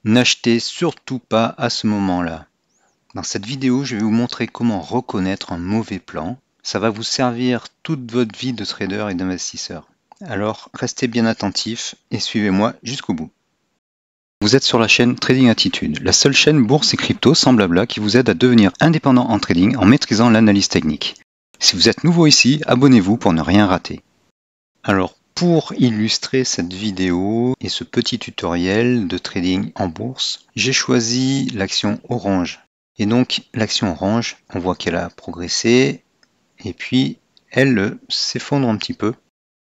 N'achetez surtout pas à ce moment-là. Dans cette vidéo, je vais vous montrer comment reconnaître un mauvais plan. Ça va vous servir toute votre vie de trader et d'investisseur. Alors, restez bien attentifs et suivez-moi jusqu'au bout. Vous êtes sur la chaîne Trading Attitude, la seule chaîne bourse et crypto sans blabla qui vous aide à devenir indépendant en trading en maîtrisant l'analyse technique. Si vous êtes nouveau ici, abonnez-vous pour ne rien rater. Alors, pour illustrer cette vidéo et ce petit tutoriel de trading en bourse, j'ai choisi l'action Orange. Et donc, l'action Orange, on voit qu'elle a progressé et puis elle s'effondre un petit peu.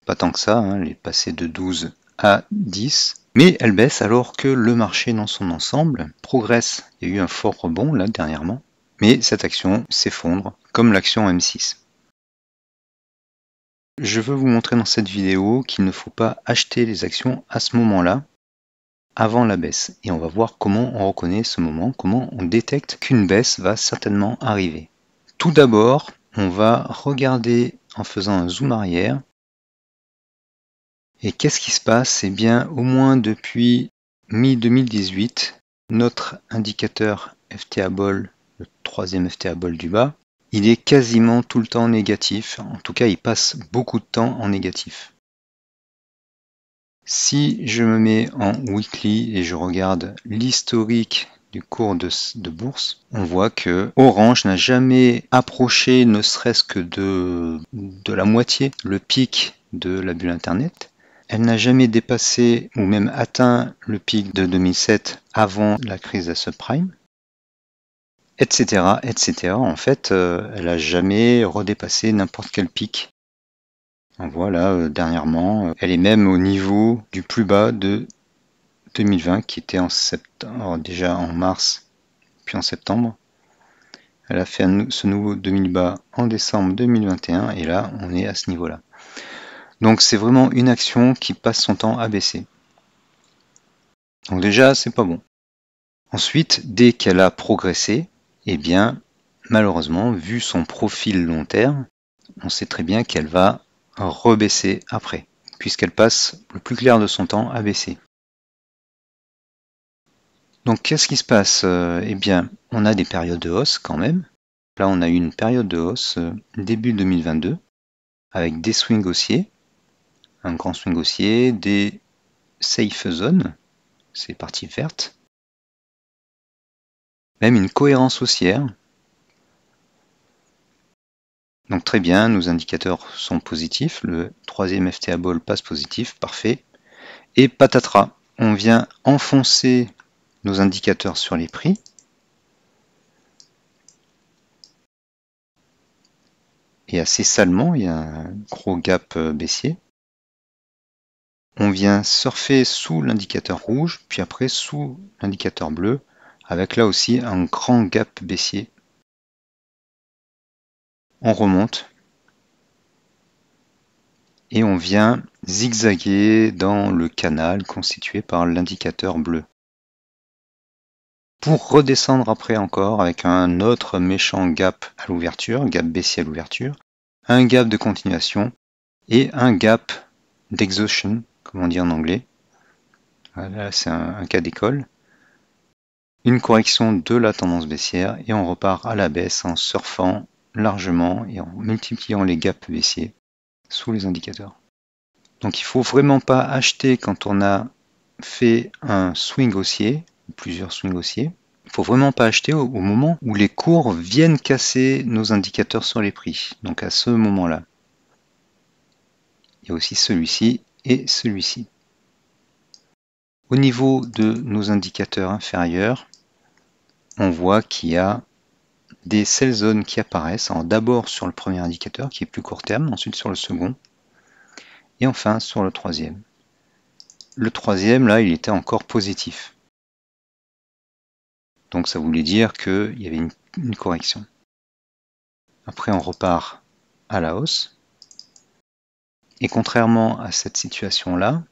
Pas tant que ça, elle est passée de 12 à 10. Mais elle baisse alors que le marché dans son ensemble progresse. Il y a eu un fort rebond là dernièrement. Mais cette action s'effondre comme l'action M6. Je veux vous montrer dans cette vidéo qu'il ne faut pas acheter les actions à ce moment-là, avant la baisse. Et on va voir comment on reconnaît ce moment, comment on détecte qu'une baisse va certainement arriver. Tout d'abord, on va regarder en faisant un zoom arrière. Et qu'est-ce qui se passe? Eh bien, au moins depuis mi-2018, notre indicateur FTA Ball, le troisième FTA Ball du bas, il est quasiment tout le temps négatif. En tout cas, il passe beaucoup de temps en négatif. Si je me mets en weekly et je regarde l'historique du cours de bourse, on voit que Orange n'a jamais approché ne serait-ce que de la moitié le pic de la bulle Internet. Elle n'a jamais dépassé ou même atteint le pic de 2007 avant la crise des subprimes, etc., etc. En fait, elle n'a jamais redepassé n'importe quel pic. On voit là, dernièrement, elle est même au niveau du plus bas de 2020, qui était en septembre, déjà en mars, puis en septembre. Elle a fait ce nouveau 2000 bas en décembre 2021, et là, on est à ce niveau-là. Donc c'est vraiment une action qui passe son temps à baisser. Donc déjà, c'est pas bon. Ensuite, dès qu'elle a progressé, eh bien, malheureusement, vu son profil long terme, on sait très bien qu'elle va rebaisser après, puisqu'elle passe le plus clair de son temps à baisser. Donc qu'est-ce qui se passe? Eh bien, on a des périodes de hausse quand même. Là, on a eu une période de hausse début 2022, avec des swings haussiers, un grand swing haussier, des safe zones, c'est partie verte, même une cohérence haussière. Donc très bien, nos indicateurs sont positifs, le troisième FTA Ball passe positif, parfait. Et patatras, on vient enfoncer nos indicateurs sur les prix. Et assez salement, il y a un gros gap baissier. On vient surfer sous l'indicateur rouge, puis après sous l'indicateur bleu, avec là aussi un grand gap baissier. On remonte et on vient zigzaguer dans le canal constitué par l'indicateur bleu. Pour redescendre après encore avec un autre méchant gap à l'ouverture, gap baissier à l'ouverture, un gap de continuation et un gap d'exhaustion, comme on dit en anglais. Voilà, c'est un cas d'école. Une correction de la tendance baissière et on repart à la baisse en surfant largement et en multipliant les gaps baissiers sous les indicateurs. Donc il ne faut vraiment pas acheter quand on a fait un swing haussier, plusieurs swings haussiers. Il ne faut vraiment pas acheter au moment où les cours viennent casser nos indicateurs sur les prix. Donc à ce moment-là. Il y a aussi celui-ci et celui-ci. Au niveau de nos indicateurs inférieurs, on voit qu'il y a des sell zones qui apparaissent. D'abord sur le premier indicateur qui est plus court terme, ensuite sur le second, et enfin sur le troisième. Le troisième, là, il était encore positif. Donc ça voulait dire qu'il y avait une correction. Après, on repart à la hausse. Et contrairement à cette situation-là,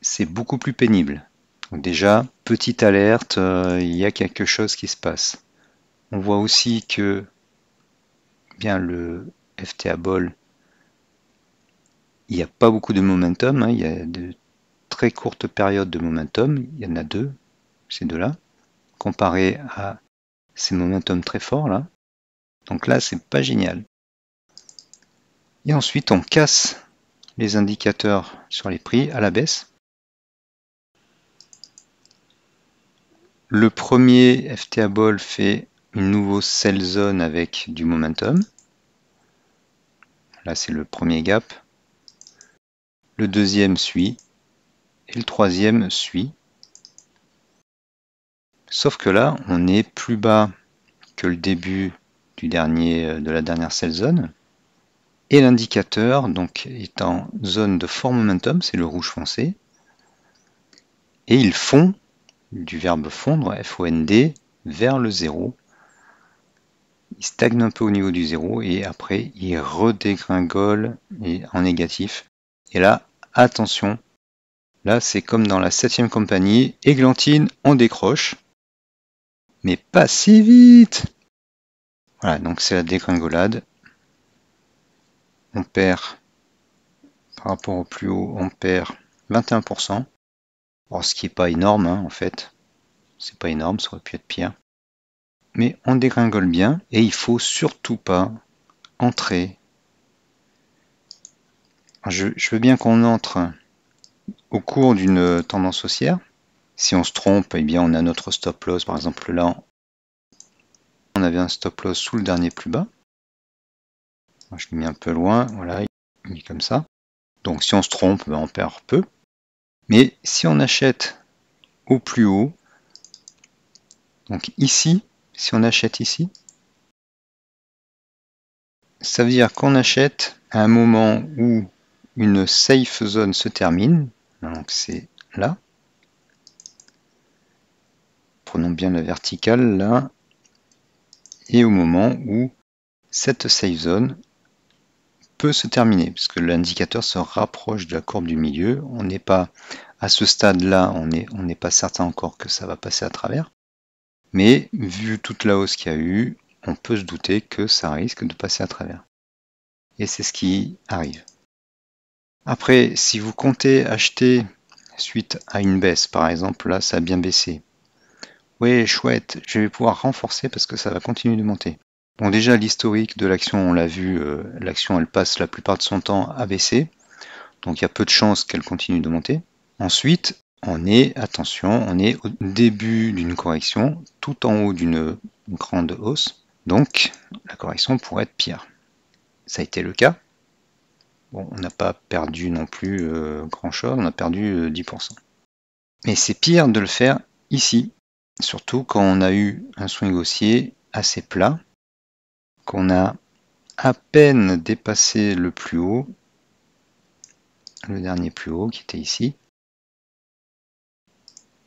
c'est beaucoup plus pénible. Donc déjà, petite alerte, il y a quelque chose qui se passe. On voit aussi que bien le FTA Ball, il n'y a pas beaucoup de momentum, il y a de très courte période de momentum, il y en a deux, ces deux-là, comparé à ces momentum très forts là. Donc là, c'est pas génial. Et ensuite, on casse les indicateurs sur les prix à la baisse. Le premier FTA Ball fait une nouvelle sell zone avec du momentum. Là, c'est le premier gap. Le deuxième suit. Et le troisième suit. Sauf que là, on est plus bas que le début de la dernière sell zone. Et l'indicateur donc est en zone de fort momentum, c'est le rouge foncé. Et il fond, du verbe fondre, F-O-N-D, vers le 0. Il stagne un peu au niveau du 0 et après il redégringole en négatif. Et là, attention, là c'est comme dans la 7e compagnie, églantine, on décroche. Mais pas si vite! Voilà, donc c'est la dégringolade. On perd, par rapport au plus haut, on perd 21%. Alors, ce qui n'est pas énorme, hein, en fait. C'est pas énorme, ça aurait pu être pire. Mais on dégringole bien et il faut surtout pas entrer. Je veux bien qu'on entre au cours d'une tendance haussière. Si on se trompe, eh bien on a notre stop loss. Par exemple là, on avait un stop loss sous le dernier plus bas. Je l'ai mis un peu loin, voilà, il est comme ça. Donc si on se trompe, ben, on perd peu. Mais si on achète au plus haut, donc ici, si on achète ici, ça veut dire qu'on achète à un moment où une safe zone se termine. Donc c'est là. Prenons bien la verticale là. Et au moment où cette safe zone peut se terminer, puisque l'indicateur se rapproche de la courbe du milieu. On n'est pas à ce stade-là, on n'est pas certain encore que ça va passer à travers. Mais vu toute la hausse qu'il y a eu, on peut se douter que ça risque de passer à travers. Et c'est ce qui arrive. Après, si vous comptez acheter suite à une baisse, par exemple, là ça a bien baissé. Oui, chouette, je vais pouvoir renforcer parce que ça va continuer de monter. Bon, déjà l'historique de l'action, on l'a vu, l'action elle passe la plupart de son temps à baisser. Donc il y a peu de chances qu'elle continue de monter. Ensuite, attention, on est au début d'une correction, tout en haut d'une grande hausse. Donc la correction pourrait être pire. Ça a été le cas. Bon, on n'a pas perdu non plus grand-chose, on a perdu 10%. Mais c'est pire de le faire ici, surtout quand on a eu un swing haussier assez plat, qu'on a à peine dépassé le plus haut, le dernier plus haut qui était ici.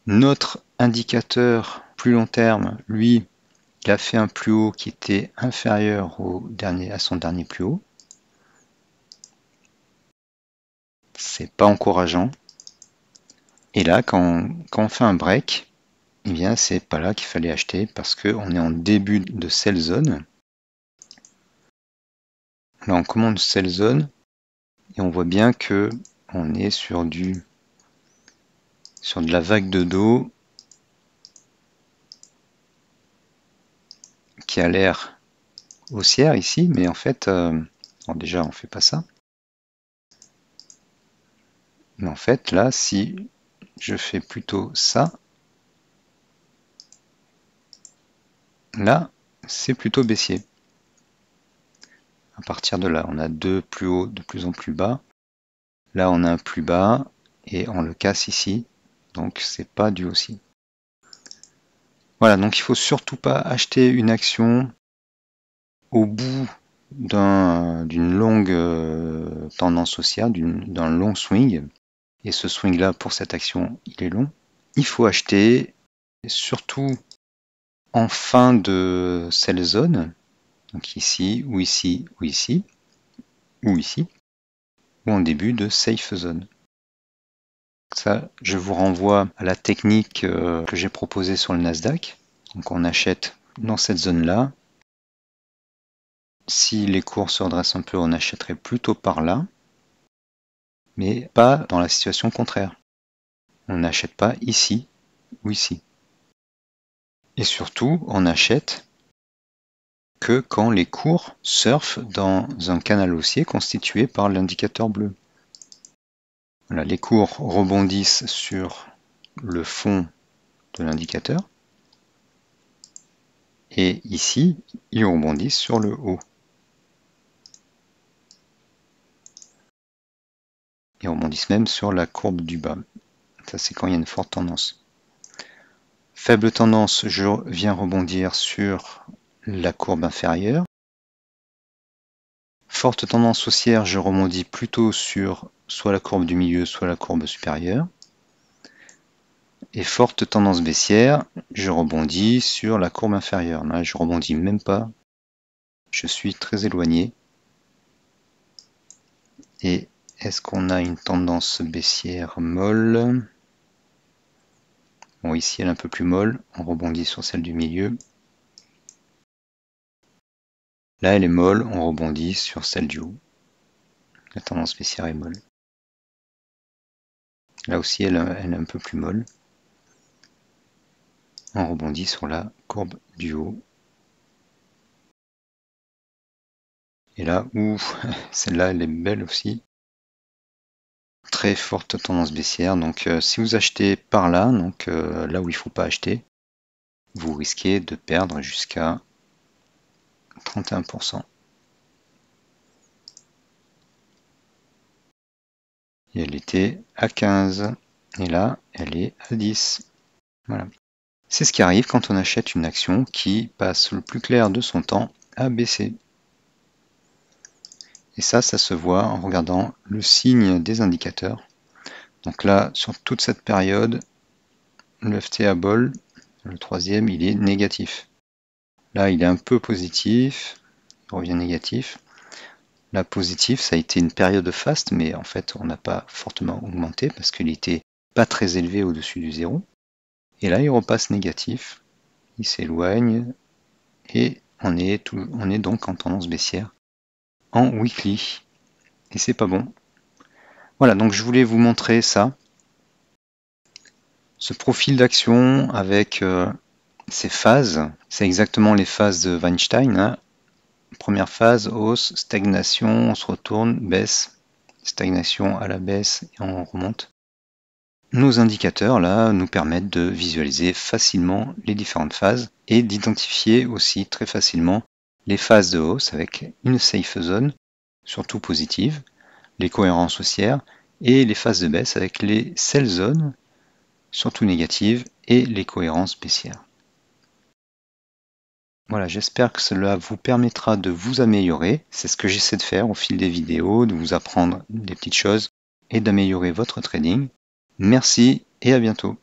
Notre indicateur plus long terme, lui, il a fait un plus haut qui était inférieur à son dernier plus haut. C'est pas encourageant. Et là, quand on fait un break, eh bien, c'est pas là qu'il fallait acheter parce qu'on est en début de sell zone. Là, on commande sell zone et on voit bien que on est sur de la vague de dos qui a l'air haussière ici, mais en fait, déjà, on fait pas ça. Mais en fait, là, si je fais plutôt ça, là, c'est plutôt baissier. À partir de là, on a deux plus hauts de plus en plus bas. Là, on a un plus bas et on le casse ici. Donc, c'est pas du haussier. Voilà, donc il faut surtout pas acheter une action au bout d'une longue tendance haussière, d'un long swing. Et ce swing-là, pour cette action, il est long. Il faut acheter surtout en fin de sell zone, donc ici, ou ici, ou ici, ou ici, ou en début de safe zone. Ça, je vous renvoie à la technique que j'ai proposée sur le Nasdaq. Donc on achète dans cette zone-là. Si les cours se redressent un peu, on achèterait plutôt par là, mais pas dans la situation contraire. On n'achète pas ici ou ici. Et surtout, on n'achète que quand les cours surfent dans un canal haussier constitué par l'indicateur bleu. Voilà, les cours rebondissent sur le fond de l'indicateur. Et ici, ils rebondissent sur le haut. Ils rebondissent même sur la courbe du bas. Ça, c'est quand il y a une forte tendance. Faible tendance, je viens rebondir sur la courbe inférieure. Forte tendance haussière, je rebondis plutôt sur soit la courbe du milieu, soit la courbe supérieure. Et forte tendance baissière, je rebondis sur la courbe inférieure. Là, je rebondis même pas. Je suis très éloigné. Et est-ce qu'on a une tendance baissière molle? Bon, ici, elle est un peu plus molle. On rebondit sur celle du milieu. Là, elle est molle. On rebondit sur celle du haut. La tendance baissière est molle. Là aussi, elle est un peu plus molle. On rebondit sur la courbe du haut. Et là, celle-là, elle est belle aussi. Très forte tendance baissière. Donc, si vous achetez par là, donc là où il ne faut pas acheter, vous risquez de perdre jusqu'à 31%. Et elle était à 15. Et là, elle est à 10. Voilà. C'est ce qui arrive quand on achète une action qui passe le plus clair de son temps à baisser. Et ça se voit en regardant le signe des indicateurs. Donc là, sur toute cette période, le FTA Ball, le troisième, il est négatif. Là, il est un peu positif, il revient négatif. Là, positif, ça a été une période faste, mais en fait, on n'a pas fortement augmenté parce qu'il n'était pas très élevé au-dessus du zéro. Et là, il repasse négatif, il s'éloigne, et on est donc en tendance baissière en weekly. Et c'est pas bon. Voilà, donc je voulais vous montrer ça. Ce profil d'action avec ces phases, c'est exactement les phases de Weinstein. Hein. Première phase, hausse, stagnation, on se retourne, baisse, stagnation à la baisse et on remonte. Nos indicateurs là nous permettent de visualiser facilement les différentes phases et d'identifier aussi très facilement les phases de hausse avec une safe zone, surtout positive, les cohérences haussières, et les phases de baisse avec les sell zones, surtout négatives, et les cohérences baissières. Voilà, j'espère que cela vous permettra de vous améliorer. C'est ce que j'essaie de faire au fil des vidéos, de vous apprendre des petites choses et d'améliorer votre trading. Merci et à bientôt.